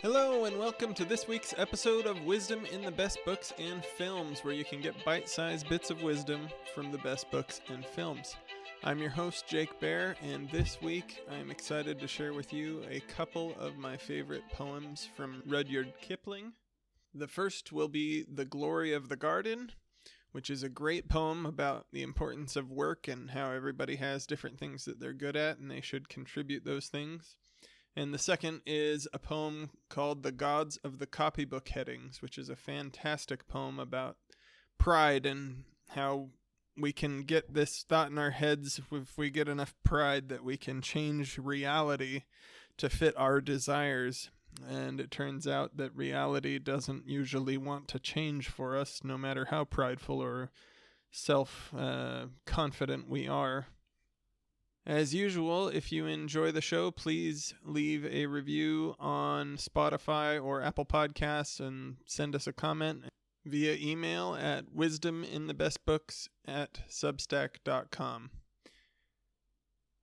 Hello and welcome to this week's episode of Wisdom in the Best Books and Films, where you can get bite-sized bits of wisdom from the best books and films. I'm your host, Jake Bear, and this week I'm excited to share with you a couple of my favorite poems from Rudyard Kipling. The first will be The Glory of the Garden, which is a great poem about the importance of work and how everybody has different things that they're good at and they should contribute those things. And the second is a poem called The Gods of the Copybook Headings, which is a fantastic poem about pride and how we can get this thought in our heads if we get enough pride that we can change reality to fit our desires. And it turns out that reality doesn't usually want to change for us, no matter how prideful or self-confident we are. As usual, if you enjoy the show, please leave a review on Spotify or Apple Podcasts and send us a comment via email at wisdominthebestbooks@substack.com.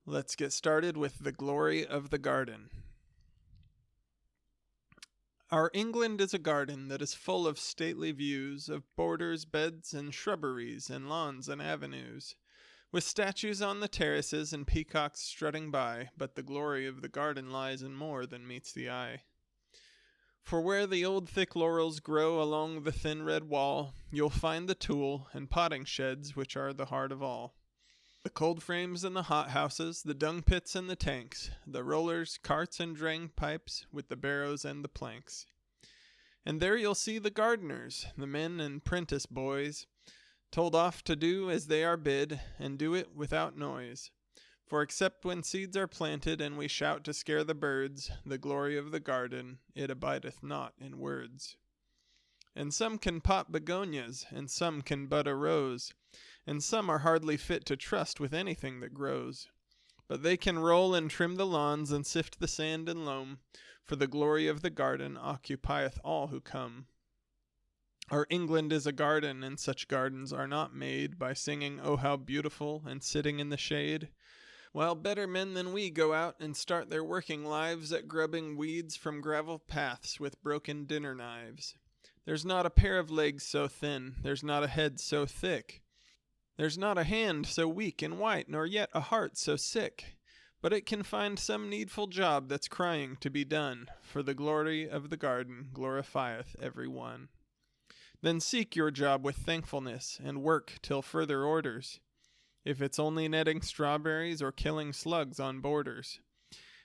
Let's get started with The Glory of the Garden. Our England is a garden that is full of stately views, of borders, beds, and shrubberies, and lawns and avenues, with statues on the terraces and peacocks strutting by, but the glory of the garden lies in more than meets the eye. For where the old thick laurels grow along the thin red wall, you'll find the tool and potting sheds which are the heart of all. The cold frames and the hot houses, the dung pits and the tanks, the rollers, carts and drain pipes, with the barrows and the planks. And there you'll see the gardeners, the men and prentice boys, told off to do as they are bid, and do it without noise. For except when seeds are planted, and we shout to scare the birds, the glory of the garden, it abideth not in words. And some can pot begonias, and some can bud a rose, and some are hardly fit to trust with anything that grows. But they can roll and trim the lawns, and sift the sand and loam, for the glory of the garden occupieth all who come. Our England is a garden, and such gardens are not made by singing, "Oh, how beautiful," and sitting in the shade, while better men than we go out and start their working lives at grubbing weeds from gravel paths with broken dinner knives. There's not a pair of legs so thin, there's not a head so thick, there's not a hand so weak and white, nor yet a heart so sick, but it can find some needful job that's crying to be done, for the glory of the garden glorifieth every one. Then seek your job with thankfulness, and work till further orders, if it's only netting strawberries or killing slugs on borders.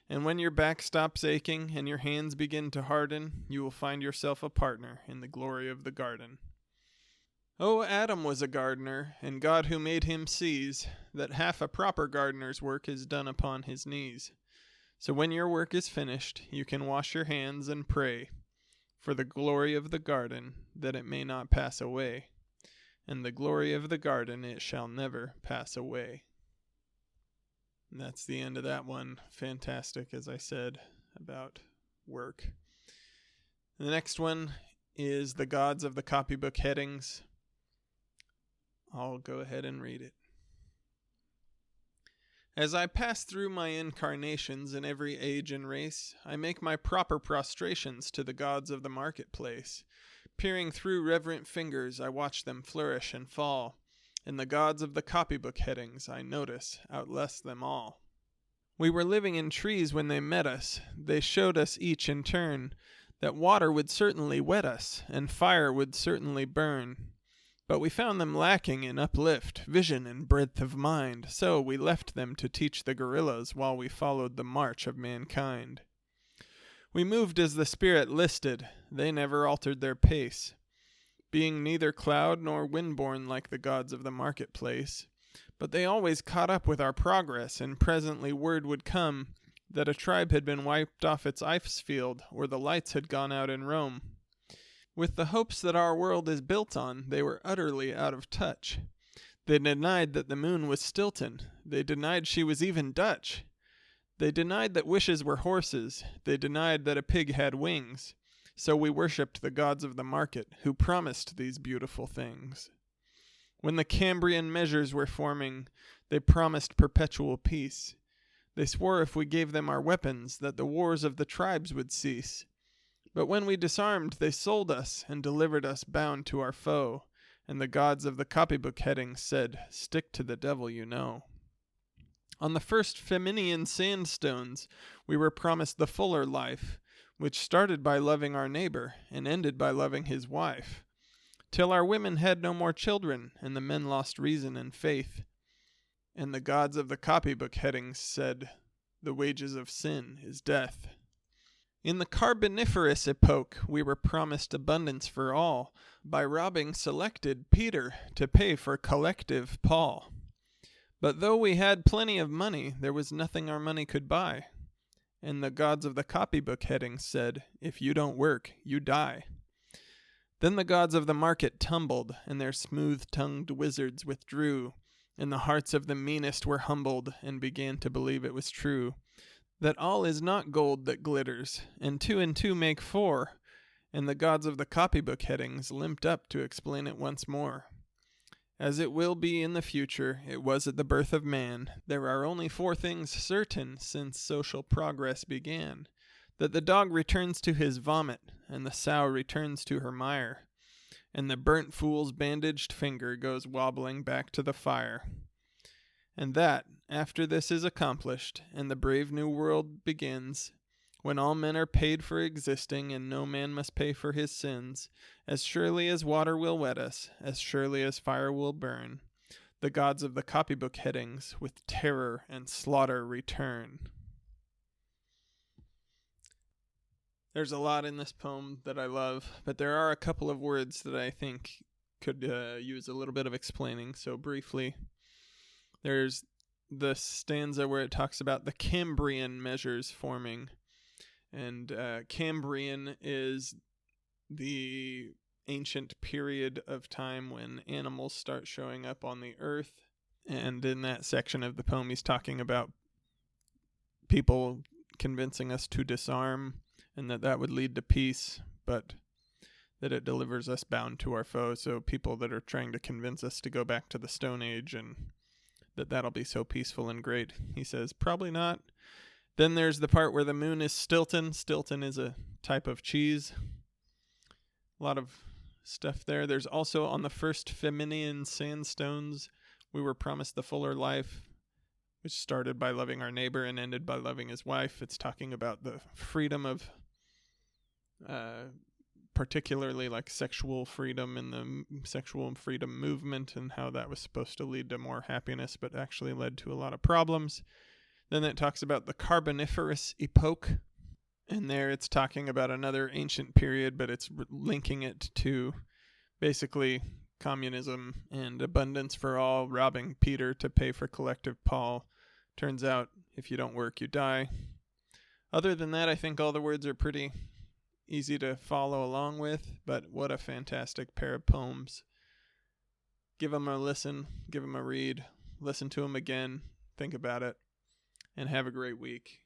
And when your back stops aching and your hands begin to harden, you will find yourself a partner in the glory of the garden. Oh, Adam was a gardener, and God who made him sees that half a proper gardener's work is done upon his knees. So when your work is finished, you can wash your hands and pray for the glory of the garden, that it may not pass away. And the glory of the garden, it shall never pass away. And that's the end of that one. Fantastic, as I said, about work. The next one is The Gods of the Copybook Headings. I'll go ahead and read it. As I pass through my incarnations in every age and race, I make my proper prostrations to the gods of the marketplace. Peering through reverent fingers, I watch them flourish and fall, and the gods of the copybook headings, I notice, outlast them all. We were living in trees when they met us. They showed us each in turn that water would certainly wet us, and fire would certainly burn. But we found them lacking in uplift, vision, and breadth of mind, so we left them to teach the gorillas while we followed the march of mankind. We moved as the spirit listed, they never altered their pace, being neither cloud nor wind-born like the gods of the marketplace. But they always caught up with our progress, and presently word would come that a tribe had been wiped off its ice field, or the lights had gone out in Rome. With the hopes that our world is built on, they were utterly out of touch. They denied that the moon was Stilton. They denied she was even Dutch. They denied that wishes were horses. They denied that a pig had wings. So we worshipped the gods of the market, who promised these beautiful things. When the Cambrian measures were forming, they promised perpetual peace. They swore if we gave them our weapons, that the wars of the tribes would cease. But when we disarmed, they sold us and delivered us bound to our foe. And the gods of the copybook headings said, "Stick to the devil you know." On the first Feminian sandstones, we were promised the fuller life, which started by loving our neighbor and ended by loving his wife, till our women had no more children, and the men lost reason and faith. And the gods of the copybook headings said, "The wages of sin is death." In the Carboniferous epoch, we were promised abundance for all, by robbing selected Peter to pay for collective Paul. But though we had plenty of money, there was nothing our money could buy. And the gods of the copybook headings said, "If you don't work, you die." Then the gods of the market tumbled, and their smooth-tongued wizards withdrew, and the hearts of the meanest were humbled, and began to believe it was true, that all is not gold that glitters, and two make four, and the gods of the copybook headings limped up to explain it once more. As it will be in the future, it was at the birth of man. There are only four things certain since social progress began: that the dog returns to his vomit, and the sow returns to her mire, and the burnt fool's bandaged finger goes wobbling back to the fire. And that, after this is accomplished, and the brave new world begins, when all men are paid for existing, and no man must pay for his sins, as surely as water will wet us, as surely as fire will burn, the gods of the copybook headings with terror and slaughter return. There's a lot in this poem that I love, but there are a couple of words that I think could use a little bit of explaining. So briefly, there's the stanza where it talks about the Cambrian measures forming. And Cambrian is the ancient period of time when animals start showing up on the earth. And in that section of the poem, he's talking about people convincing us to disarm, and that would lead to peace, but that it delivers us bound to our foe. So people that are trying to convince us to go back to the Stone Age and that'll be so peaceful and great. He says, probably not. Then there's the part where the moon is Stilton. Stilton is a type of cheese. A lot of stuff there. There's also on the first Feminian sandstones, we were promised the fuller life, which started by loving our neighbor and ended by loving his wife. It's talking about the freedom of, particularly like sexual freedom in the sexual freedom movement, and how that was supposed to lead to more happiness, but actually led to a lot of problems. Then it talks about the Carboniferous epoch, and there it's talking about another ancient period, but it's linking it to basically communism and abundance for all, robbing Peter to pay for collective Paul. Turns out, if you don't work, you die. Other than that, I think all the words are pretty easy to follow along with, but what a fantastic pair of poems. Give them a listen, give them a read, listen to them again, think about it, and have a great week.